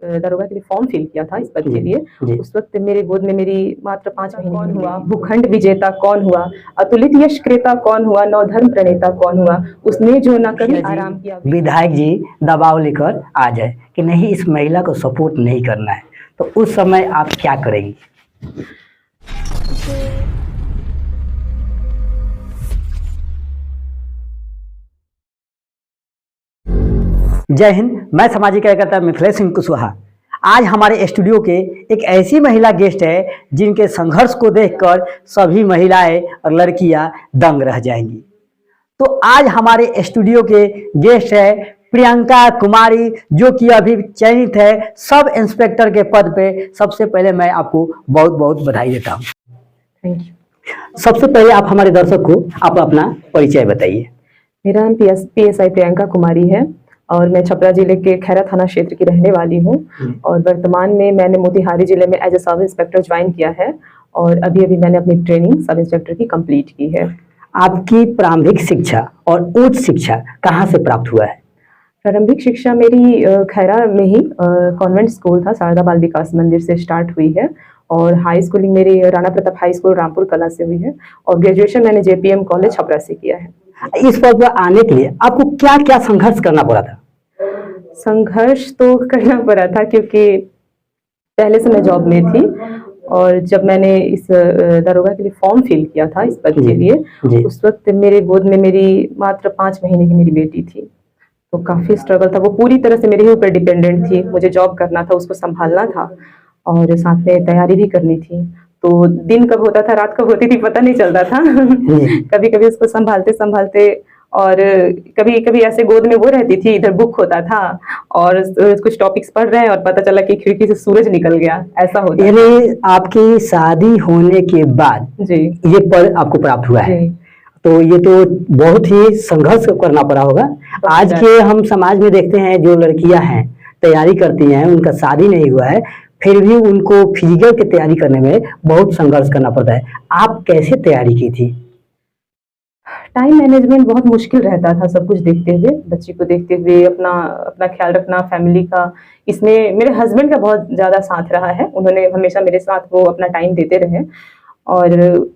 दारोगा के लिए फॉर्म फिल किया था इस पद के लिए। जी। उस वक्त मेरे गोद में मेरी मात्र 5 महीने कौन हुआ, भूखंड विजेता कौन हुआ, अतुलित यश क्रेता कौन हुआ, नवधर्म प्रणेता कौन हुआ, उसने जो न कभी आराम किया। विधायक जी दबाव लेकर आ जाए कि नहीं इस महिला को सपोर्ट नहीं करना है, तो उस समय आप क्या करेंगी? जय हिंद, मैं सामाजिक कार्यकर्ता मिथिलेश सिंह कुशवाहा। आज हमारे स्टूडियो के एक ऐसी महिला गेस्ट है जिनके संघर्ष को देखकर सभी महिलाएं और लड़कियां दंग रह जाएंगी। तो आज हमारे स्टूडियो के गेस्ट है प्रियंका कुमारी, जो कि अभी चयनित है सब इंस्पेक्टर के पद पे। सबसे पहले मैं आपको बहुत बहुत बधाई देता हूँ। Thank you. सबसे पहले आप हमारे दर्शक को आप अपना परिचय बताइए। मेरा नाम PSI प्रियंका कुमारी है और मैं छपरा जिले के खैरा थाना क्षेत्र की रहने वाली हूँ। और वर्तमान में मैंने मोतिहारी जिले में as a sub inspector join किया है और अभी मैंने अपनी ट्रेनिंग सब इंस्पेक्टर की कंप्लीट की है। आपकी प्रारंभिक शिक्षा और उच्च शिक्षा कहाँ से प्राप्त हुआ है? प्रारंभिक शिक्षा मेरी खैरा में ही कॉन्वेंट स्कूल था, शारदा बाल विकास मंदिर से स्टार्ट हुई है। और हाई स्कूलिंग मेरी राणा प्रताप हाई स्कूल रामपुर कला से हुई है और ग्रेजुएशन मैंने JPM कॉलेज छपरा से किया है। इस पद पर आने के लिए आपको क्या क्या संघर्ष करना पड़ा था? संघर्ष तो करना पड़ा था क्योंकि पहले से मैं जॉब में थी और जब मैंने इस दारोगा के लिए फॉर्म फिल किया था इस पद के लिए, उस वक्त मेरे गोद में मेरी मात्र 5 महीने की मेरी बेटी थी। तो काफी स्ट्रगल था, वो पूरी तरह से मेरे ही ऊपर डिपेंडेंट थी। मुझे जॉब करना था, उसको संभालना था और साथ में तैयारी भी करनी थी। तो दिन कब होता था रात कब होती थी पता नहीं चलता था। कभी कभी उसको संभालते संभालते और कभी कभी ऐसे गोद में वो रहती थी, इधर बुक होता था और कुछ टॉपिक्स पढ़ रहे हैं और पता चला कि खिड़की से सूरज निकल गया, ऐसा होता। यानी आपकी शादी होने के बाद जी ये पद आपको प्राप्त हुआ है, तो ये तो बहुत ही संघर्ष करना पड़ा होगा। आज के हम समाज में देखते हैं जो लड़कियां हैं तैयारी करती हैं, उनका शादी नहीं हुआ है, फिर भी उनको फिजिकल की तैयारी करने में बहुत संघर्ष करना पड़ता है। आप कैसे तैयारी की थी? टाइम मैनेजमेंट बहुत मुश्किल रहता था, सब कुछ देखते हुए, बच्ची को देखते हुए अपना अपना ख्याल रखना, फैमिली का। इसमें मेरे हस्बैंड का बहुत ज़्यादा साथ रहा है, उन्होंने हमेशा मेरे साथ वो अपना टाइम देते रहे। और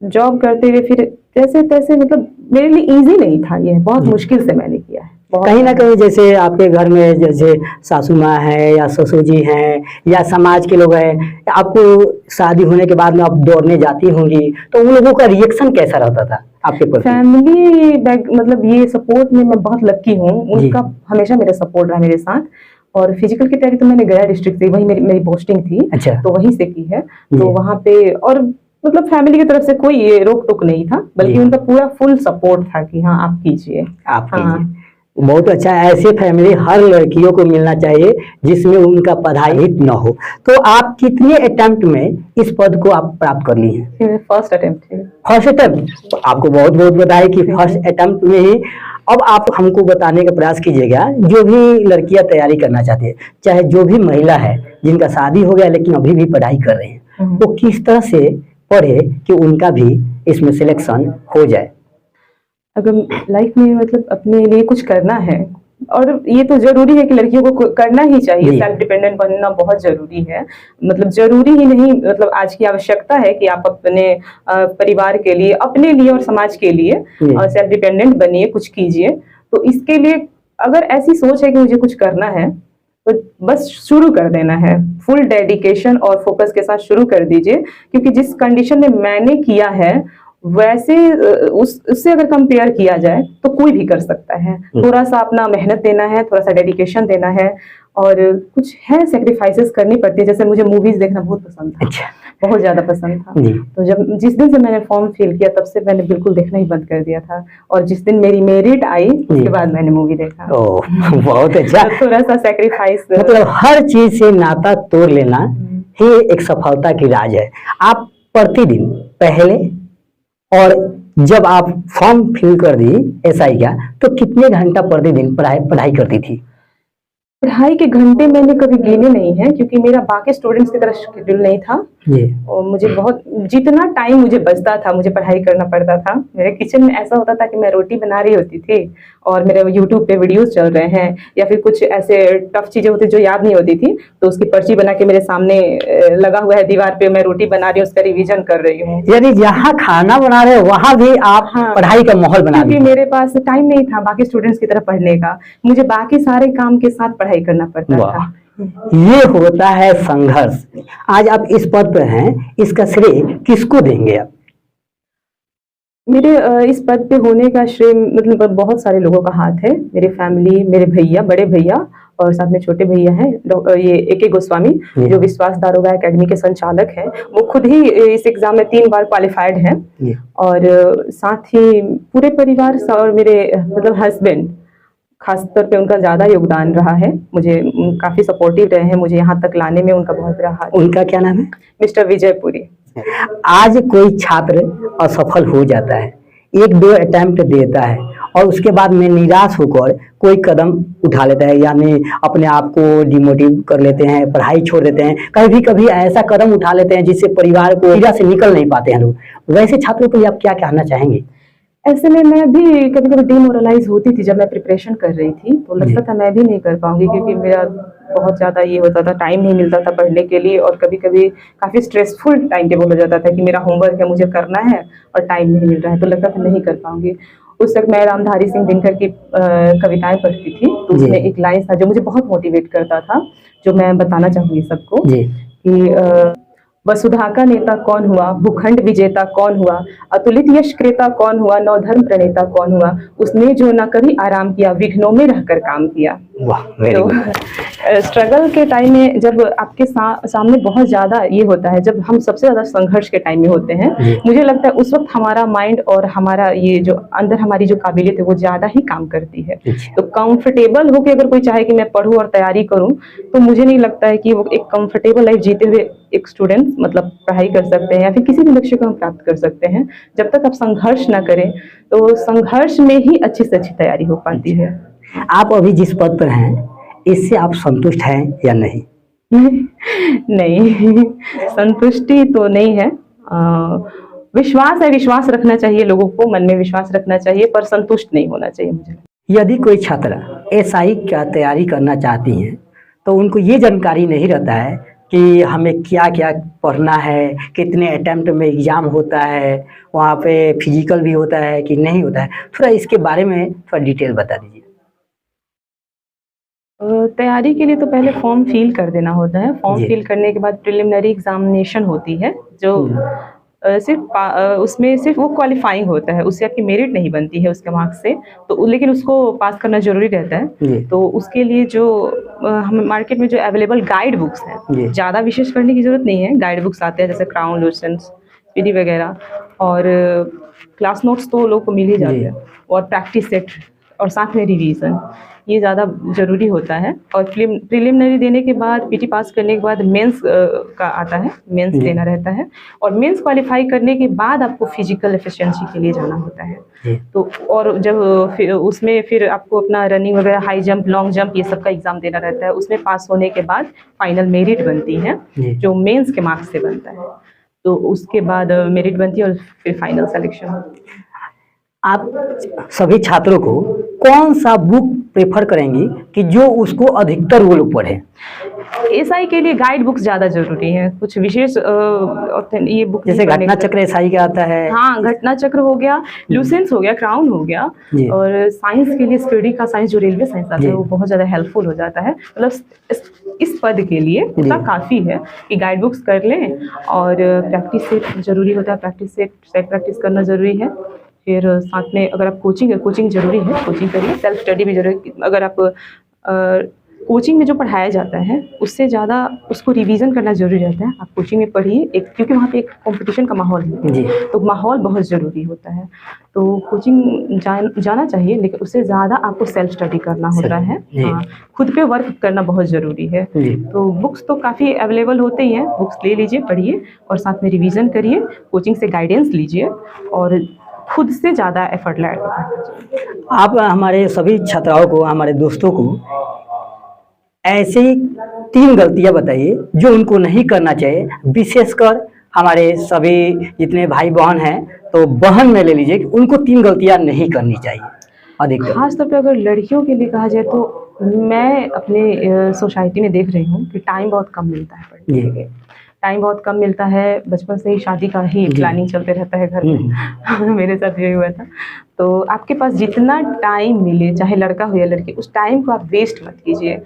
जॉब करते हुए फिर जैसे तैसे मतलब मेरे लिए इजी नहीं था, ये बहुत मुश्किल से मैंने किया है। कहीं ना कहीं जैसे आपके घर में जैसे सासू माँ है या ससुर जी हैं या समाज के लोग हैं, आपको शादी होने के बाद में आप दौड़ने जाती होंगी, तो उन लोगों का रिएक्शन कैसा रहता था आपके प्रति? फैमिली मतलब ये सपोर्ट में मैं बहुत लकी हूँ, उनका हमेशा मेरा सपोर्ट रहा मेरे साथ। और फिजिकल की तैयारी तो मैंने गया डिस्ट्रिक्ट से, वही मेरी पोस्टिंग थी। अच्छा। तो वहीं से की है, तो वहाँ पे और मतलब फैमिली की तरफ से कोई ये रोक टोक नहीं था, बल्कि उनका पूरा फुल सपोर्ट था कि हाँ आप कीजिए, आप कीजिए। बहुत अच्छा, ऐसे फैमिली हर लड़कियों को मिलना चाहिए जिसमें उनका पढ़ाई हिट न हो। तो आप कितने अटेम्प्ट में इस पद को आप प्राप्त कर ली हैं? First attempt. फर्स्ट अटेम्प्ट, आपको बहुत बहुत बधाई कि फर्स्ट अटेम्प्ट में ही। अब आप हमको बताने का प्रयास कीजिएगा, जो भी लड़कियां तैयारी करना चाहती है, चाहे जो भी महिला है जिनका शादी हो गया लेकिन अभी भी पढ़ाई कर रहे हैं, वो किस तरह से पढ़े कि उनका भी इसमें सिलेक्शन हो जाए? अगर लाइफ में मतलब अपने लिए कुछ करना है, और ये तो जरूरी है कि लड़कियों को करना ही चाहिए, सेल्फ डिपेंडेंट बनना बहुत जरूरी है। मतलब जरूरी ही नहीं, मतलब आज की आवश्यकता है कि आप अपने परिवार के लिए, अपने लिए और समाज के लिए सेल्फ डिपेंडेंट बनिए, कुछ कीजिए। तो इसके लिए अगर ऐसी सोच है कि मुझे कुछ करना है तो बस शुरू कर देना है, फुल डेडिकेशन और फोकस के साथ शुरू कर दीजिए। क्योंकि जिस कंडीशन में मैंने किया है वैसे उससे अगर कंपेयर किया जाए तो कोई भी कर सकता है। थोड़ा सा अपना मेहनत देना है, थोड़ा सा डेडिकेशन देना है और कुछ है सेक्रीफाइसेस करनी पड़ती है। जैसे मुझे मूवीज देखना बहुत पसंद था। अच्छा। बहुत ज्यादा पसंद था। तो जिस दिन से मैंने फॉर्म फिल किया तब से मैंने बिल्कुल देखना ही बंद कर दिया था, और जिस दिन मेरी मेरिट आई उसके बाद मैंने मूवी देखा। बहुत अच्छा। तो थोड़ा सा सेक्रीफाइस, मतलब हर चीज से नाता तोड़ लेना ही एक सफलता की राज है। आप प्रतिदिन पहले और जब आप फॉर्म फिल कर दी SI का, तो कितने घंटा प्रतिदिन पढ़ाई करती थी? पढ़ाई के घंटे मैंने कभी गिने नहीं हैं, क्योंकि मेरा बाकी स्टूडेंट्स की तरह शेड्यूल नहीं था। जी और मुझे बहुत जितना टाइम मुझे बचता था मुझे पढ़ाई करना पड़ता था। मेरे किचन में ऐसा होता था कि मैं रोटी बना रही होती थी और मेरे यूट्यूब पे वीडियोस चल रहे हैं, या फिर कुछ ऐसे टफ चीजें होती जो याद नहीं होती थी, तो उसकी पर्ची बना के मेरे सामने लगा हुआ है दीवार पे, मैं रोटी बना रही हूँ, उसका रिवीजन कर रही हूँ। यानी जहाँ खाना बना रहे हो वहां भी आप हाँ, पढ़ाई का माहौल बना क्योंकि दी। मेरे पास टाइम नहीं था बाकी स्टूडेंट्स की तरह पढ़ने का, मुझे बाकी सारे काम के साथ पढ़ाई करना पड़ता वाह, था। ये होता है संघर्ष। आज आप इस पद पर हैं, इसका श्रेय किसको देंगे आप? मेरे इस पद पे होने का श्रेय मतलब बहुत सारे लोगों का हाथ है। मेरे फैमिली, मेरे भैया, बड़े भैया और साथ में छोटे भैया हैं, ये AK गोस्वामी, जो विश्वास दारोगा एकेडमी के संचालक हैं। वो खुद ही इस एग्जाम में 3 बार क्वालिफाइड हैं। और साथ ही पूरे परिवार और मेरे मतलब हस्बैंड, खासतौर पे उनका ज्यादा योगदान रहा है। मुझे काफी सपोर्टिव रहे हैं, मुझे यहाँ तक लाने में उनका बहुत बड़ा हाथ। उनका क्या नाम है? मिस्टर विजयपुरी। आज कोई छात्र असफल हो जाता है, 1-2 अटेम्प्ट देता है और उसके बाद में निराश होकर कोई कदम उठा लेता है, यानी अपने आप को डिमोटिव कर लेते हैं, पढ़ाई छोड़ देते हैं, कभी कभी ऐसा कदम उठा लेते हैं जिससे परिवार को पीड़ा से निकल नहीं पाते हैं लोग। वैसे छात्रों को आप क्या कहना चाहेंगे? ऐसे में मैं भी कभी कभी डिमोरलाइज होती थी। जब मैं प्रिपरेशन कर रही थी तो लगता था मैं भी नहीं कर पाऊंगी, क्योंकि मेरा बहुत ज़्यादा ये होता था, टाइम नहीं मिलता था पढ़ने के लिए, और कभी कभी काफ़ी स्ट्रेसफुल टाइम टेबल हो जाता था कि मेरा होमवर्क है, मुझे करना है और टाइम नहीं मिल रहा है, तो लगता था नहीं कर पाऊंगी। उस वक्त मैं रामधारी सिंह दिनकर की कविताएं पढ़ती थी, तो उसमें एक लाइन था जो मुझे बहुत मोटिवेट करता था, जो मैं बताना चाहूंगी सबको कि वसुधा का नेता कौन हुआ, भूखंड विजेता कौन हुआ, अतुलित यश क्रेता कौन हुआ, नवधर्म प्रणेता कौन हुआ, उसने जो न कभी आराम किया, विघ्नों में रहकर काम किया। वाह, वेरी गुड। स्ट्रगल के टाइम में जब आपके सामने बहुत ज्यादा ये होता है, जब हम सबसे ज्यादा संघर्ष के टाइम में होते हैं, मुझे लगता है उस वक्त हमारा माइंड और हमारा ये जो अंदर हमारी जो काबिलियत है वो ज्यादा ही काम करती है। तो कंफर्टेबल होके अगर कोई चाहे कि मैं पढूं और तैयारी करूं, तो मुझे नहीं लगता है कि वो एक कंफर्टेबल लाइफ जीते हुए एक स्टूडेंट मतलब पढ़ाई कर सकते हैं या फिर किसी भी लक्ष्य को हम प्राप्त कर सकते हैं। जब तक आप संघर्ष ना करें, तो संघर्ष में ही अच्छी से अच्छी तैयारी हो पाती है। आप अभी जिस पद पर हैं, इससे आप संतुष्ट हैं या नहीं? नहीं, संतुष्टि तो नहीं है। विश्वास है, विश्वास रखना चाहिए, लोगों को मन में विश्वास रखना चाहिए, पर संतुष्ट नहीं होना चाहिए मुझे। यदि कोई छात्रा SI का तैयारी करना चाहती हैं, तो उनको ये जानकारी नहीं रहता है कि हमें क्या क्या पढ़ना है, कितने अटेम्प्ट में एग्ज़ाम होता है, वहाँ पे फिजिकल भी होता है कि नहीं होता है, थोड़ा इसके बारे में थोड़ा डिटेल बता दीजिए। तैयारी के लिए तो पहले फॉर्म फिल कर देना होता है। फॉर्म फिल करने के बाद प्रिलिमिनरी एग्जामिनेशन होती है, जो उसमें सिर्फ वो क्वालिफाइंग होता है, उससे आपकी मेरिट नहीं बनती है उसके मार्क्स से, तो लेकिन उसको पास करना जरूरी रहता है। तो उसके लिए जो हम मार्केट में जो अवेलेबल गाइड बुक्स हैं, ज़्यादा विशेष पढ़ने की जरूरत नहीं है। गाइड बुक्स आते हैं जैसे क्राउन, लूसेंट्स, PD वगैरह, और क्लास नोट्स तो लोग को मिल ही जाते हैं, और प्रैक्टिस सेट और साथ में रिवीजन, ये ज़्यादा ज़रूरी होता है। और प्रिलिमिनरी देने के बाद, PT पास करने के बाद मेंस का आता है, मेंस देना रहता है, और मेंस क्वालिफाई करने के बाद आपको फिजिकल एफिशिएंसी के लिए जाना होता है। तो और जब फिर उसमें फिर आपको अपना रनिंग वगैरह, हाई जंप, लॉन्ग जंप, ये सब का एग्ज़ाम देना रहता है। उसमें पास होने के बाद फाइनल मेरिट बनती है, जो मेंस के मार्क्स से बनता है। तो उसके बाद मेरिट बनती है और फिर फाइनल सिलेक्शन। आप सभी छात्रों को कौन सा बुक प्रेफर करेंगी कि जो उसको अधिकतर वो लोग पढ़े? SI के लिए गाइड बुक्स ज़्यादा जरूरी है। कुछ विशेष ये बुक जैसे घटना चक्र SI का आता है। हाँ, घटना चक्र हो गया, लूसेंस हो गया, क्राउन हो गया, और साइंस के लिए स्टडी का साइंस, जो रेलवे साइंस आता है, वो बहुत ज़्यादा हेल्पफुल हो जाता है। मतलब इस पद के लिए इतना काफ़ी है कि गाइड बुक्स कर लें, और प्रैक्टिस सेट जरूरी होता है, प्रैक्टिस सेट प्रैक्टिस करना ज़रूरी है। फिर साथ में अगर आप कोचिंग ज़रूरी है, कोचिंग करिए। सेल्फ स्टडी भी जरूरी, अगर आप कोचिंग में जो पढ़ाया जाता है उससे ज़्यादा उसको रिवीजन करना जरूरी रहता है। आप कोचिंग में पढ़िए, क्योंकि वहाँ पे एक कंपटीशन का माहौल है, तो माहौल बहुत ज़रूरी होता है। तो कोचिंग जाना चाहिए, लेकिन उससे ज़्यादा आपको सेल्फ स्टडी करना होता है। हाँ, खुद पे वर्क करना बहुत ज़रूरी है। तो बुक्स तो काफ़ी अवेलेबल होते ही हैं, बुक्स ले लीजिए, पढ़िए, और साथ में रिवीजन करिए, कोचिंग से गाइडेंस लीजिए, और खुद से ज़्यादा एफर्ट लगाइए। आप हमारे सभी छात्राओं को, हमारे दोस्तों को ऐसी 3 गलतियां बताइए जो उनको नहीं करना चाहिए, विशेषकर हमारे सभी जितने भाई बहन हैं, तो बहन में ले लीजिए कि उनको 3 गलतियां नहीं करनी चाहिए अधिकतर। खास तौर पे अगर लड़कियों के लिए कहा जाए तो मैं अपने सोसाइटी में देख रही हूँ कि टाइम बहुत कम मिलता है पढ़ने के लिए। टाइम बहुत कम मिलता है, बचपन से ही शादी का ही प्लानिंग चलते रहता है घर में। मेरे साथ यही हुआ था। तो आपके पास जितना टाइम मिले, चाहे लड़का हो या लड़की, उस टाइम को आप वेस्ट मत कीजिए।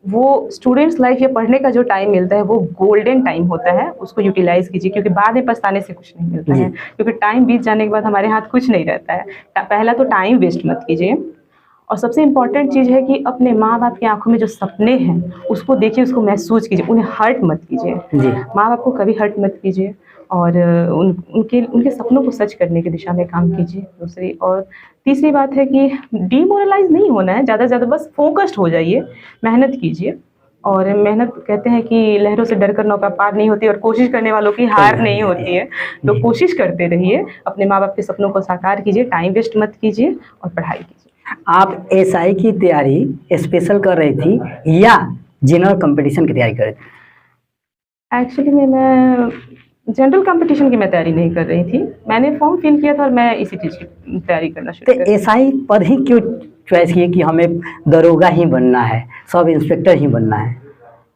वो स्टूडेंट्स लाइफ या पढ़ने का जो टाइम मिलता है वो गोल्डन टाइम होता है, उसको यूटिलाइज कीजिए, क्योंकि बाद में पछताने से कुछ नहीं मिलता है। क्योंकि टाइम बीत जाने के बाद हमारे हाथ कुछ नहीं रहता है। पहला तो टाइम वेस्ट मत कीजिए, और सबसे इम्पॉर्टेंट चीज़ है कि अपने माँ बाप की आंखों में जो सपने हैं उसको देखिए, उसको महसूस कीजिए, उन्हें हर्ट मत कीजिए। माँ बाप को कभी हर्ट मत कीजिए, और उनके सपनों को सच करने की दिशा में काम कीजिए। दूसरी और तीसरी बात है कि डीमोरलाइज नहीं होना है ज़्यादा से ज़्यादा, बस फोकस्ड हो जाइए, मेहनत कीजिए। और मेहनत, कहते हैं कि लहरों से डरकर नौका पार नहीं होती, और कोशिश करने वालों की हार नहीं होती है। तो कोशिश करते रहिए, अपने माँ बाप के सपनों को साकार कीजिए, टाइम वेस्ट मत कीजिए और पढ़ाई कीजिए। आप एसआई की तैयारी स्पेशल कर रही थी या जनरल कंपटीशन की तैयारी कर रही थी? एक्चुअली में मैं जनरल कंपटीशन की मैं तैयारी नहीं कर रही थी। मैंने फॉर्म फिल किया था और मैं इसी चीज़ की तैयारी करना शुरू तो एसआई पद ही क्यों चॉइस किए कि हमें दरोगा ही बनना है, सब इंस्पेक्टर ही बनना है?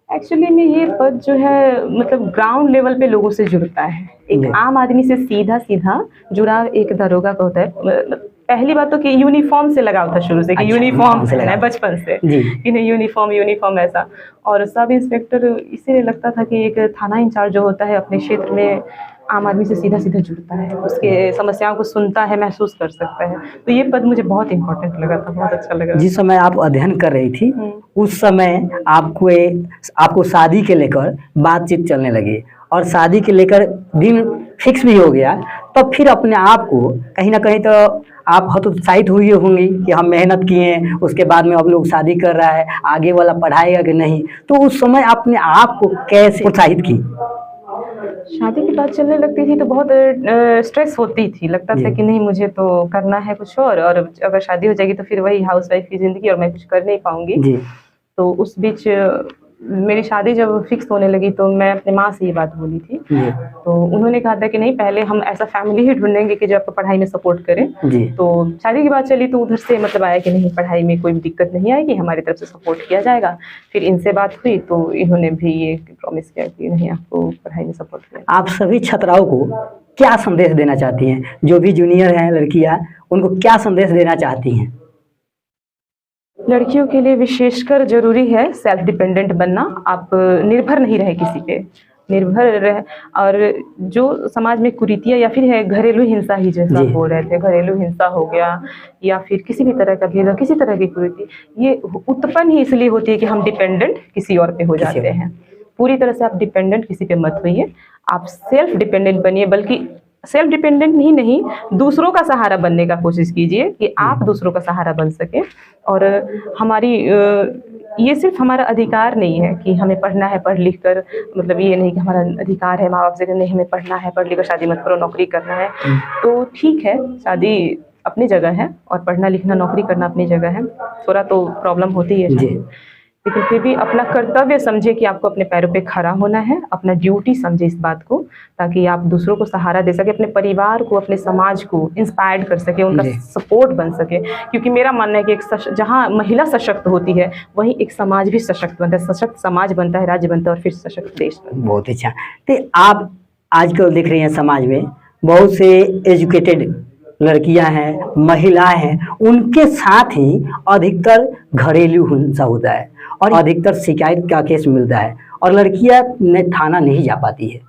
एक्चुअली में ये पद जो है मतलब ग्राउंड लेवल पे लोगों से जुड़ता है। एक आम आदमी से सीधा सीधा जुड़ाव एक दरोगा का होता है। पहली बात तो कि यूनिफॉर्म से लगाव था शुरू से, कि यूनिफॉर्म से है बचपन से कि नहीं, यूनिफॉर्म ऐसा। और सब इंस्पेक्टर इसीलिए लगता था कि एक थाना इंचार्ज जो होता है अपने क्षेत्र में आम आदमी से सीधा सीधा जुड़ता है, उसके समस्याओं को सुनता है, महसूस कर सकता है। तो ये पद मुझे बहुत इंपॉर्टेंट लगा था, बहुत अच्छा लगा। जिस समय आप अध्ययन कर रही थी उस समय आपको शादी के लेकर बातचीत चलने लगी, और शादी के लेकर दिन फिक्स भी हो गया, तब फिर अपने आप को कहीं ना कहीं तो आप हतोत्साहित हुई होंगी कि हम मेहनत किए, उसके बाद में अब लोग शादी कर रहा है, आगे वाला पढ़ाएगा कि नहीं, तो उस समय अपने आप को कैसे प्रोत्साहित की? शादी की बात चलने लगती थी तो बहुत स्ट्रेस होती थी, लगता था कि नहीं मुझे तो करना है कुछ और अगर शादी हो जाएगी तो फिर वही हाउसवाइफ की ज़िंदगी और मैं कुछ कर नहीं पाऊंगी। तो उस बीच मेरी शादी जब फिक्स होने लगी तो मैं अपने माँ से ये बात बोली थी। तो उन्होंने कहा था कि नहीं, पहले हम ऐसा फैमिली ही ढूंढेंगे कि जो आपको पढ़ाई में सपोर्ट करे। तो शादी की बात चली तो उधर से मतलब आया कि नहीं, पढ़ाई में कोई दिक्कत नहीं आएगी, हमारी तरफ से सपोर्ट किया जाएगा। फिर इनसे बात हुई तो इन्होंने भी ये प्रॉमिस किया कि नहीं, आपको पढ़ाई में सपोर्ट किया। आप सभी छात्राओं को क्या संदेश देना चाहती हैं? जो भी जूनियर हैं लड़कियां, उनको क्या संदेश देना चाहती हैं? लड़कियों के लिए विशेषकर जरूरी है सेल्फ डिपेंडेंट बनना। आप निर्भर नहीं रहे किसी पे, निर्भर रहे। और जो समाज में कुरीतियाँ या फिर है घरेलू हिंसा ही जैसा हो रहे थे, घरेलू हिंसा हो गया या फिर किसी भी तरह का भेदभाव, किसी तरह की कुरीति, ये उत्पन्न ही इसलिए होती है कि हम डिपेंडेंट किसी और पे हो जाते हैं। पूरी तरह से आप डिपेंडेंट किसी पे मत होइए, आप सेल्फ डिपेंडेंट बनिए। बल्कि सेल्फ डिपेंडेंट ही नहीं, दूसरों का सहारा बनने का कोशिश कीजिए कि आप दूसरों का सहारा बन सके। और हमारी ये सिर्फ हमारा अधिकार नहीं है कि हमें पढ़ना है, पढ़ लिख कर, मतलब ये नहीं कि हमारा अधिकार है माँ बाप से कि नहीं हमें पढ़ना है, पढ़ लिख कर शादी मत करो, नौकरी करना है। तो ठीक है, शादी अपनी जगह है और पढ़ना लिखना नौकरी करना अपनी जगह है। थोड़ा तो प्रॉब्लम होती है, लेकिन फिर भी अपना कर्तव्य समझे कि आपको अपने पैरों पे खड़ा होना है, अपना ड्यूटी समझे इस बात को, ताकि आप दूसरों को सहारा दे सके, अपने परिवार को, अपने समाज को इंस्पायर कर सके, उनका सपोर्ट बन सके। क्योंकि मेरा मानना है कि जहाँ महिला सशक्त होती है वहीं एक समाज भी सशक्त बनता है, सशक्त समाज बनता है, राज्य बनता है और फिर सशक्त देश बनता है। बहुत अच्छा। तो आप आजकल देख रही हैं समाज में बहुत से एजुकेटेड लड़कियां हैं, महिलाएं हैं, उनके साथ ही अधिकतर घरेलू हिंसा होता है और अधिकतर शिकायत का केस मिलता है और लड़कियां थाना नहीं जा पाती है।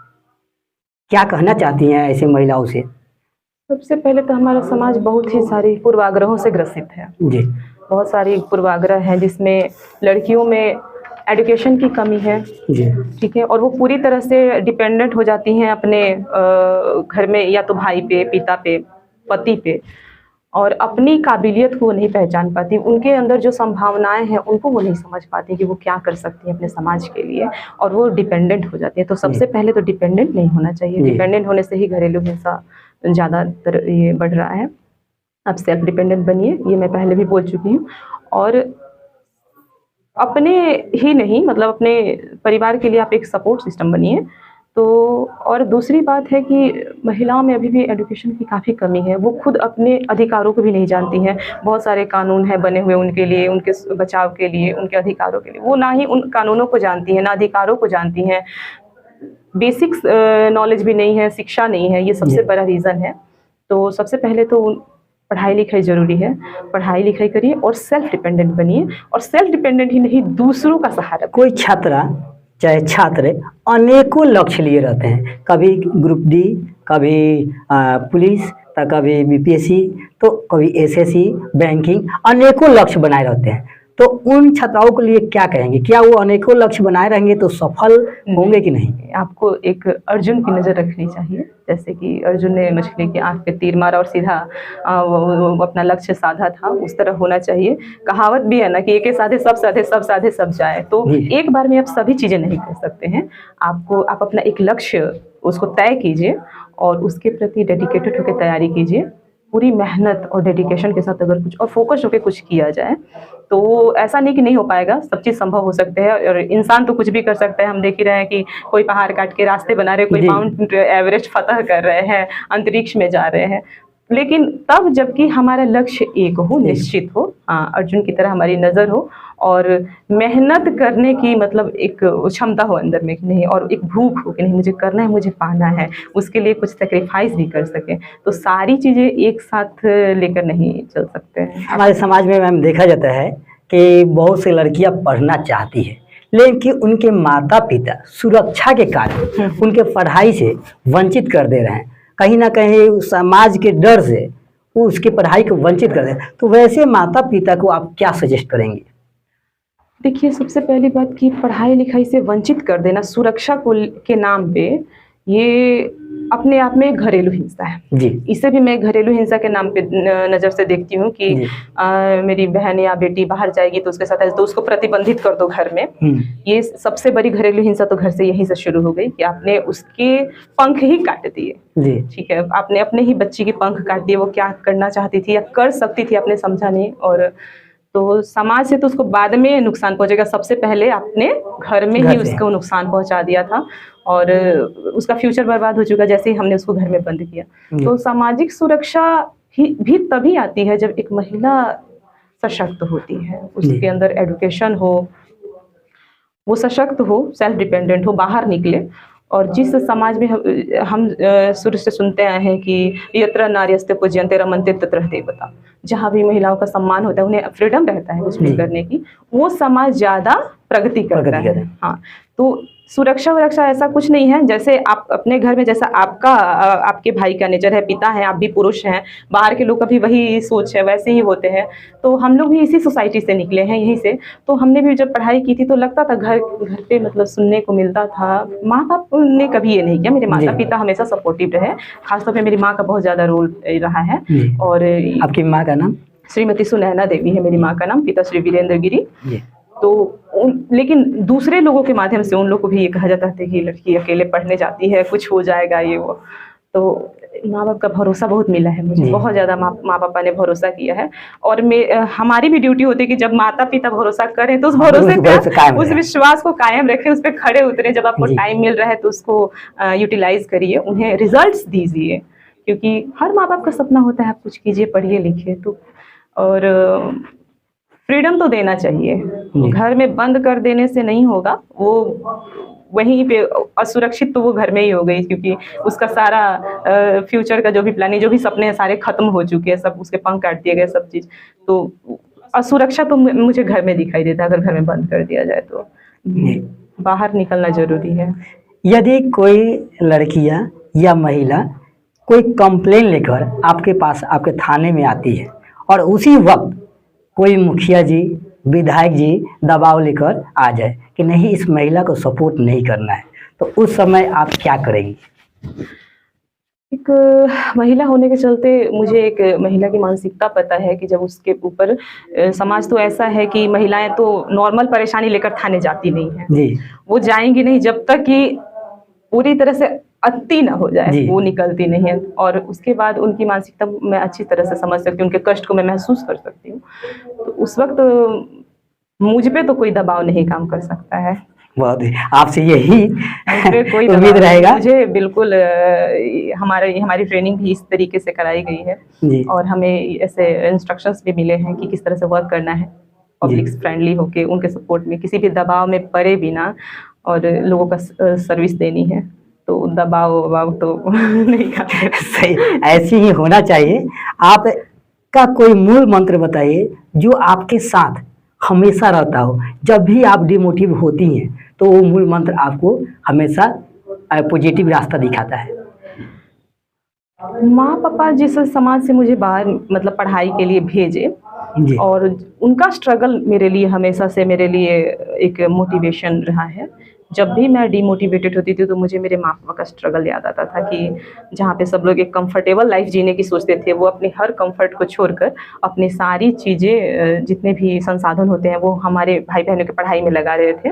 क्या कहना चाहती हैं ऐसे महिलाओं से? सबसे पहले तो हमारा समाज बहुत ही सारी पूर्वाग्रहों से ग्रसित है जी। बहुत सारी पूर्वाग्रह हैं जिसमें लड़कियों में एजुकेशन की कमी है, ठीक है, और वो पूरी तरह से डिपेंडेंट हो जाती हैं अपने घर में या तो भाई पे, पिता पे, पति पे, और अपनी काबिलियत को नहीं पहचान पाती। उनके अंदर जो संभावनाएं हैं उनको वो नहीं समझ पाती कि वो क्या कर सकती हैं अपने समाज के लिए, और वो डिपेंडेंट हो जाती है। तो सबसे पहले तो डिपेंडेंट नहीं होना चाहिए। डिपेंडेंट होने से ही घरेलू हिंसा ज़्यादातर ये बढ़ रहा है। आप सेल्फ डिपेंडेंट बनिए, ये मैं पहले भी बोल चुकी हूँ। और अपने ही नहीं, मतलब अपने परिवार के लिए आप एक सपोर्ट सिस्टम बनिए। तो और दूसरी बात है कि महिलाओं में अभी भी एजुकेशन की काफ़ी कमी है, वो खुद अपने अधिकारों को भी नहीं जानती हैं। बहुत सारे कानून हैं बने हुए उनके लिए, उनके बचाव के लिए, उनके अधिकारों के लिए, वो ना ही उन कानूनों को जानती हैं, ना अधिकारों को जानती हैं। बेसिक्स नॉलेज भी नहीं है, शिक्षा नहीं है, ये सबसे बड़ा रीज़न है। तो सबसे पहले तो पढ़ाई लिखाई ज़रूरी है, पढ़ाई लिखाई करिए और सेल्फ डिपेंडेंट बनिए, और सेल्फ डिपेंडेंट ही नहीं, दूसरों का सहारा बनिए। कोई छात्रा चाहे छात्र अनेकों लक्ष्य लिए रहते हैं, कभी ग्रुप डी, कभी पुलिस, तो कभी बीपीएससी, तो कभी एसएससी, बैंकिंग, अनेकों लक्ष्य बनाए रहते हैं। तो उन छात्राओं के लिए क्या कहेंगे? क्या वो अनेकों लक्ष्य बनाए रहेंगे तो सफल होंगे कि नहीं? आपको एक अर्जुन की नज़र रखनी चाहिए, जैसे कि अर्जुन ने मछली की आंख पे तीर मारा और सीधा वो अपना लक्ष्य साधा था, उस तरह होना चाहिए। कहावत भी है ना कि एक साधे सब साधे, सब साधे सब जाए। तो एक बार में आप सभी चीज़ें नहीं कर सकते हैं। आप अपना एक लक्ष्य उसको तय कीजिए और उसके प्रति डेडिकेटेड होकर तैयारी कीजिए। पूरी मेहनत और डेडिकेशन के साथ अगर कुछ और फोकस होकर कुछ किया जाए तो ऐसा नहीं कि नहीं हो पाएगा, सब चीज़ संभव हो सकते हैं। और इंसान तो कुछ भी कर सकता है। हम देख ही रहे हैं कि कोई पहाड़ काट के रास्ते बना रहे, कोई माउंट एवरेस्ट फतह कर रहे हैं, अंतरिक्ष में जा रहे हैं, लेकिन तब जबकि हमारा लक्ष्य एक हो, निश्चित हो, अर्जुन की तरह हमारी नज़र हो और मेहनत करने की मतलब एक क्षमता हो अंदर में कि नहीं, और एक भूख हो कि नहीं मुझे करना है, मुझे पाना है, उसके लिए कुछ सेक्रीफाइस भी कर सके। तो सारी चीज़ें एक साथ लेकर नहीं चल सकते हैं। हमारे समाज में मैम देखा जाता है कि बहुत सी लड़कियां पढ़ना चाहती है, लेकिन उनके माता पिता सुरक्षा के कारण उनके पढ़ाई से वंचित कर दे रहे हैं। कहीं ना कहीं समाज के डर से वो उसकी पढ़ाई को वंचित कर दे रहे हैं। तो वैसे माता पिता को आप क्या सजेस्ट करेंगे? देखिए, सबसे पहली बात कि पढ़ाई लिखाई से वंचित कर देना सुरक्षा को के नाम पे, ये अपने आप में घरेलू हिंसा है जी। इसे भी मैं घरेलू हिंसा के नाम पे नज़र से देखती हूँ कि मेरी बहन या बेटी बाहर जाएगी तो उसके साथ तो उसको प्रतिबंधित कर दो घर में। ये सबसे बड़ी घरेलू हिंसा तो घर से यहीं से शुरू हो गई कि आपने उसके पंख ही काट दिए। ठीक है, आपने अपने ही बच्ची के पंख काट दिए। वो क्या करना चाहती थी या कर सकती थी आपने समझा नहीं, और तो समाज से तो उसको बाद में नुकसान पहुंचेगा, सबसे पहले आपने घर में ही उसको नुकसान पहुंचा दिया था और उसका फ्यूचर बर्बाद हो चुका जैसे ही हमने उसको घर में बंद किया। तो सामाजिक सुरक्षा भी तभी आती है जब एक महिला सशक्त होती है, उसके अंदर एजुकेशन हो, वो सशक्त हो, सेल्फ डिपेंडेंट हो, बाहर निकले। और जिस समाज में हम शुरू से सुनते आए हैं कि यत्र नार्यस्ते पूज्यन्ते रमन्ते तत्र देवता, जहाँ भी महिलाओं का सम्मान होता है, उन्हें फ्रीडम रहता है कुछ भी करने की, वो समाज ज़्यादा प्रगति करता है। हाँ, तो सुरक्षा वरक्षा ऐसा कुछ नहीं है। जैसे आप अपने घर में, जैसा आपके भाई का नेचर है, पिता है, आप भी पुरुष हैं, बाहर के लोग का भी वही सोच है, वैसे ही होते हैं। तो हम लोग भी इसी सोसाइटी से निकले हैं, यहीं से। तो हमने भी जब पढ़ाई की थी तो लगता था घर पे मतलब सुनने को मिलता था। माँ बाप ने कभी ये नहीं किया, मेरे माता पिता हमेशा सपोर्टिव रहे, खासतौर पर मेरी माँ का बहुत ज़्यादा रोल रहा है। और आपकी माँ का नाम? श्रीमती सुनैना देवी है मेरी माँ का नाम, पिता श्री वीरेंद्र गिरी। तो लेकिन दूसरे लोगों के माध्यम से उन लोग को भी ये कहा जाता था कि लड़की अकेले पढ़ने जाती है, कुछ हो जाएगा ये वो। तो माँ बाप का भरोसा बहुत मिला है मुझे, बहुत ज़्यादा माँ पापा ने भरोसा किया है। और हमारी भी ड्यूटी होती है कि जब माता पिता भरोसा करें तो उस भरोसे पे, उस विश्वास को कायम रखें, उस पर खड़े उतरे। जब आपको टाइम मिल रहा है तो उसको यूटिलाइज करिए, उन्हें रिजल्ट्स दीजिए, क्योंकि हर माँ बाप का सपना होता है आप कुछ कीजिए, पढ़िए लिखिए। तो और फ्रीडम तो देना चाहिए, घर में बंद कर देने से नहीं होगा। वो वहीं पे असुरक्षित तो वो घर में ही हो गई, क्योंकि उसका सारा फ्यूचर का जो भी प्लानिंग, जो भी सपने हैं, सारे खत्म हो चुके हैं, सब उसके पंख काट दिए गए, सब चीज़। तो असुरक्षा तो मुझे घर में दिखाई देता है अगर घर में बंद कर दिया जाए तो। बाहर निकलना जरूरी है। यदि कोई लड़कियां या महिला कोई कंप्लेन लेकर आपके पास, आपके थाने में आती है और उसी वक्त कोई मुखिया जी, विधायक जी दबाव लेकर आ जाए कि नहीं इस महिला को सपोर्ट नहीं करना है, तो उस समय आप क्या करेंगी? एक महिला होने के चलते मुझे एक महिला की मानसिकता पता है कि जब उसके ऊपर समाज तो ऐसा है कि महिलाएं तो नॉर्मल परेशानी लेकर थाने जाती नहीं है, वो जाएंगी नहीं जब तक कि पूरी तरह से अति ना हो जाए, वो निकलती नहीं है। और उसके बाद उनकी मानसिकता मैं अच्छी तरह से समझ सकती हूँ, उनके कष्ट को मैं महसूस कर सकती हूँ। तो उस वक्त मुझ पे तो कोई दबाव नहीं काम कर सकता है। बहुत ही आपसे यही मुझ पे कोई उम्मीद दबाव नहीं। रहेगा। मुझे बिल्कुल हमारी ट्रेनिंग भी इस तरीके से कराई गई है जी और हमें ऐसे इंस्ट्रक्शंस भी मिले हैं कि किस तरह से वर्क करना है, पब्लिक फ्रेंडली होके, उनके सपोर्ट में, किसी भी दबाव में पड़े बिना और लोगों का सर्विस देनी है। तो दबाव वबाव तो नहीं खाते। सही, ऐसी ही होना चाहिए। आपका कोई मूल मंत्र बताइए जो आपके साथ हमेशा रहता हो, जब भी आप डिमोटिव होती हैं तो वो मूल मंत्र आपको हमेशा पॉजिटिव रास्ता दिखाता है। माँ पापा जिस समाज से मुझे बाहर मतलब पढ़ाई के लिए भेजे जी और उनका स्ट्रगल मेरे लिए हमेशा से मेरे लिए एक मोटिवेशन रहा है। जब भी मैं डिमोटिवेटेड होती थी तो मुझे मेरे माँ पापा का स्ट्रगल याद आता था कि जहाँ पे सब लोग एक कंफर्टेबल लाइफ जीने की सोचते थे, वो अपने हर कंफर्ट को छोड़कर अपनी सारी चीज़ें जितने भी संसाधन होते हैं वो हमारे भाई बहनों की पढ़ाई में लगा रहे थे।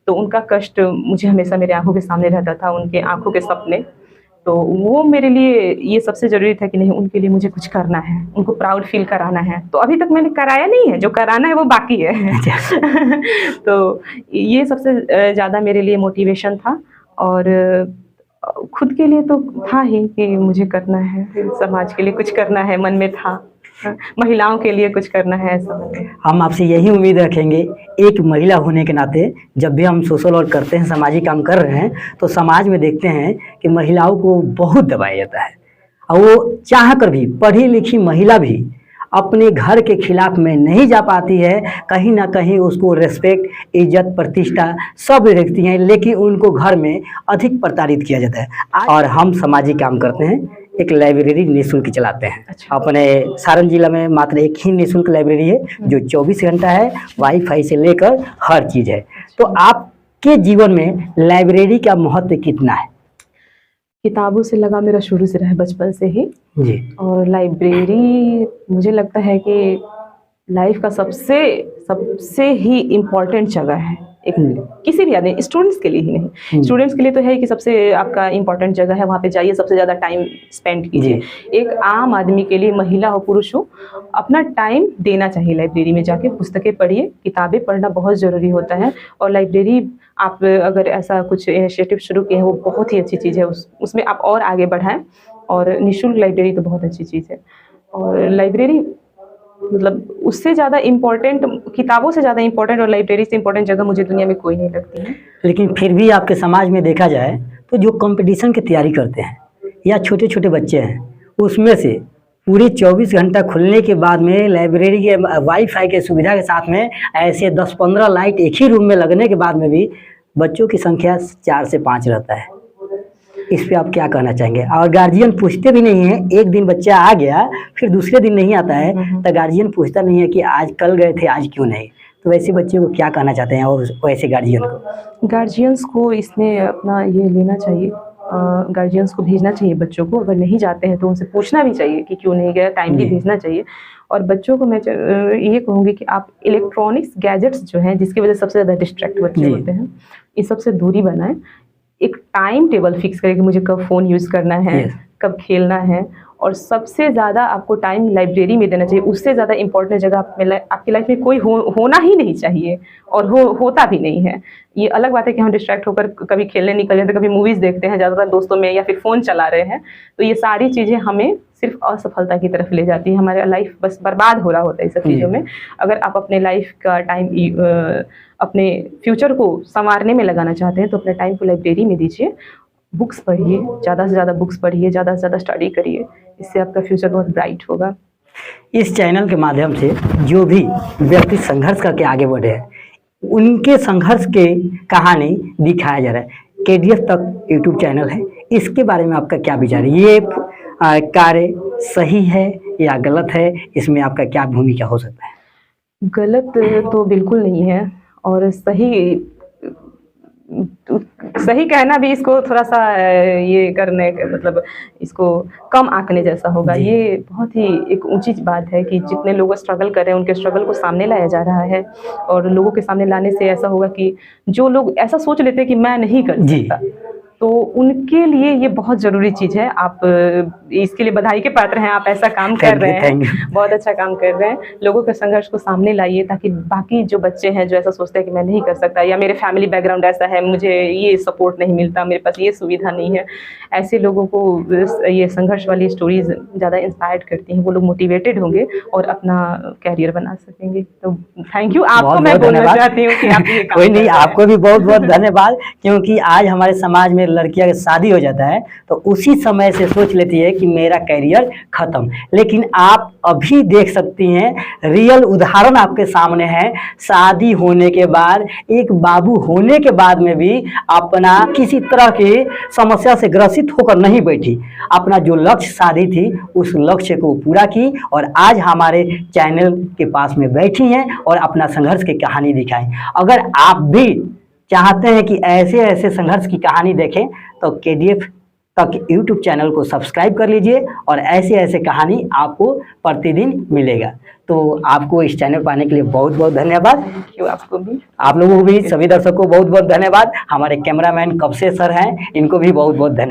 तो उनका कष्ट मुझे हमेशा मेरे आंखों के सामने रहता था, उनके आंखों के सपने। तो वो मेरे लिए ये सबसे ज़रूरी था कि नहीं, उनके लिए मुझे कुछ करना है, उनको प्राउड फील कराना है। तो अभी तक मैंने कराया नहीं है, जो कराना है वो बाकी है। तो ये सबसे ज़्यादा मेरे लिए मोटिवेशन था। और खुद के लिए तो था ही कि मुझे करना है, समाज के लिए कुछ करना है, मन में था। महिलाओं के लिए कुछ करना है, ऐसा मन में। हम आपसे यही उम्मीद रखेंगे, एक महिला होने के नाते जब भी हम सोशल वर्क करते हैं, सामाजिक काम कर रहे हैं, तो समाज में देखते हैं कि महिलाओं को बहुत दबाया जाता है और वो चाह कर भी, पढ़ी लिखी महिला भी अपने घर के खिलाफ में नहीं जा पाती है। कहीं ना कहीं उसको रेस्पेक्ट, इज्जत, प्रतिष्ठा सब देखती हैं, लेकिन उनको घर में अधिक प्रताड़ित किया जाता है। और हम सामाजिक काम करते हैं, एक लाइब्रेरी निःशुल्क चलाते हैं। अच्छा। अपने सारण जिला में मात्र एक ही निःशुल्क लाइब्रेरी है जो 24 घंटा है, वाईफाई से लेकर हर चीज़ है। तो आपके जीवन में लाइब्रेरी का महत्व कितना है? किताबों से लगा मेरा शुरू से रहा है, बचपन से ही। जी और लाइब्रेरी मुझे लगता है कि लाइफ का सबसे सबसे ही इम्पोर्टेंट जगह है, एक किसी भी आदमी, स्टूडेंट्स के लिए ही नहीं, स्टूडेंट्स के लिए तो है कि सबसे आपका इम्पोर्टेंट जगह है, वहाँ पे जाइए, सबसे ज़्यादा टाइम स्पेंड कीजिए। एक आम आदमी के लिए, महिला हो पुरुष हो, अपना टाइम देना चाहिए लाइब्रेरी में जाके, पुस्तकें पढ़िए, किताबें पढ़ना बहुत ज़रूरी होता है। और लाइब्रेरी आप अगर ऐसा कुछ इनिशिएटिव शुरू किए हैं वो बहुत ही अच्छी चीज़ है, उसमें आप और आगे बढ़ाएं। और निःशुल्क लाइब्रेरी तो बहुत अच्छी चीज़ है। और लाइब्रेरी मतलब उससे ज़्यादा इम्पोर्टेंट, किताबों से ज़्यादा इम्पोर्टेंट और लाइब्रेरी से इम्पोर्टेंट जगह मुझे दुनिया में कोई नहीं लगती है। लेकिन फिर भी आपके समाज में देखा जाए तो जो कंपटीशन की तैयारी करते हैं या छोटे छोटे बच्चे हैं, उसमें से पूरे 24 घंटा खुलने के बाद में लाइब्रेरी के वाईफाई के सुविधा के साथ में ऐसे 10-15 लाइट एक ही रूम में लगने के बाद में भी बच्चों की संख्या 4 से 5 रहता है। इस पे आप क्या कहना चाहेंगे? और गार्जियन पूछते भी नहीं है, एक दिन बच्चा आ गया फिर दूसरे दिन नहीं आता है तो गार्जियन पूछता नहीं है कि आज कल गए थे आज क्यों नहीं। तो वैसे बच्चे को क्या कहना चाहते हैं और वैसे गार्जियन को? गार्जियंस को इसमें अपना ये लेना चाहिए, गार्जियंस को भेजना चाहिए बच्चों को। अगर नहीं जाते हैं तो उनसे पूछना भी चाहिए कि क्यों नहीं गया, टाइमली भेजना चाहिए। और बच्चों को मैं ये कहूँगी कि आप इलेक्ट्रॉनिक्स गैजेट्स जो हैं, जिसकी वजह से सबसे ज़्यादा डिस्ट्रैक्ट बच्चे होते हैं, इस सबसे दूरी बनाएं। एक टाइम टेबल फिक्स करें कि मुझे कब फ़ोन यूज़ करना है, कब खेलना है। और सबसे ज़्यादा आपको टाइम लाइब्रेरी में देना चाहिए। उससे ज़्यादा इम्पोर्टेंट जगह आपकी लाइफ में कोई होना ही नहीं चाहिए, और होता भी नहीं है। ये अलग बात है कि हम डिस्ट्रैक्ट होकर कभी खेलने निकल जाते हैं, कभी मूवीज़ देखते हैं ज़्यादातर दोस्तों में, या फिर फ़ोन चला रहे हैं। तो ये सारी चीज़ें हमें सिर्फ असफलता की तरफ ले जाती है, हमारा लाइफ बस बर्बाद हो रहा होता है इस सब चीज़ों में। अगर आप अपने लाइफ का टाइम, अपने फ्यूचर को संवारने में लगाना चाहते हैं तो अपने टाइम को लाइब्रेरी में दीजिए। बुक्स पढ़िए, ज़्यादा से ज़्यादा बुक्स पढ़िए, ज़्यादा से ज़्यादा स्टडी करिए, इससे आपका फ्यूचर बहुत ब्राइट होगा। इस चैनल के माध्यम से जो भी व्यक्ति संघर्ष करके आगे बढ़े हैं, उनके संघर्ष के कहानी दिखाया जा रहा है। KDF तक यूट्यूब चैनल है, इसके बारे में आपका क्या विचार है? ये कार्य सही है या गलत है? इसमें आपका क्या भूमिका हो सकता है? गलत तो बिल्कुल नहीं है, और सही कहना भी इसको थोड़ा सा ये करने मतलब इसको कम आंकने जैसा होगा। ये बहुत ही एक ऊंची बात है कि जितने लोग स्ट्रगल कर रहे हैं उनके स्ट्रगल को सामने लाया जा रहा है। और लोगों के सामने लाने से ऐसा होगा कि जो लोग ऐसा सोच लेते हैं कि मैं नहीं कर सकता, तो उनके लिए ये बहुत ज़रूरी चीज़ है। आप इसके लिए बधाई के पात्र हैं, आप ऐसा काम कर रहे हैं, Thank you. बहुत अच्छा काम कर रहे हैं। लोगों के संघर्ष को सामने लाइए ताकि बाकी जो बच्चे हैं जो ऐसा सोचते हैं कि मैं नहीं कर सकता या मेरे फैमिली बैकग्राउंड ऐसा है, मुझे ये सपोर्ट नहीं मिलता, मेरे पास ये सुविधा नहीं है, ऐसे लोगों को ये संघर्ष वाली स्टोरीज ज़्यादा इंस्पायर्ड करती हैं। वो लोग मोटिवेटेड होंगे और अपना कैरियर बना सकेंगे। तो थैंक यू, आपको बहुत मैं बहुत बोलना धन्यवाद। चाहती हूँ कि आप ये काम कोई कर नहीं, रहे हैं। आपको भी बहुत बहुत धन्यवाद, क्योंकि आज हमारे समाज में लड़कियां की शादी हो जाता है तो उसी समय से सोच लेती है कि मेरा करियर खत्म। लेकिन आप अभी देख सकती हैं, रियल उदाहरण आपके सामने है। शादी होने के बाद, एक बाबू होने के बाद में भी अपना किसी तरह की समस्या से ग्रसित होकर नहीं बैठी, अपना जो लक्ष्य शादी थी उस लक्ष्य को पूरा की और आज हमारे चैनल के पास में बैठी हैं और अपना संघर्ष की कहानी दिखाएं। अगर आप भी चाहते हैं कि ऐसे ऐसे संघर्ष की कहानी देखें तो KDF तक YouTube चैनल को सब्सक्राइब कर लीजिए और ऐसे ऐसे कहानी आपको प्रतिदिन मिलेगा। तो आपको इस चैनल पर आने के लिए बहुत बहुत धन्यवाद। थैंक यू, आपको भी। आप लोगों को भी, सभी दर्शकों को बहुत बहुत धन्यवाद। हमारे कैमरामैन कब से सर हैं, इनको भी बहुत बहुत धन्यवाद।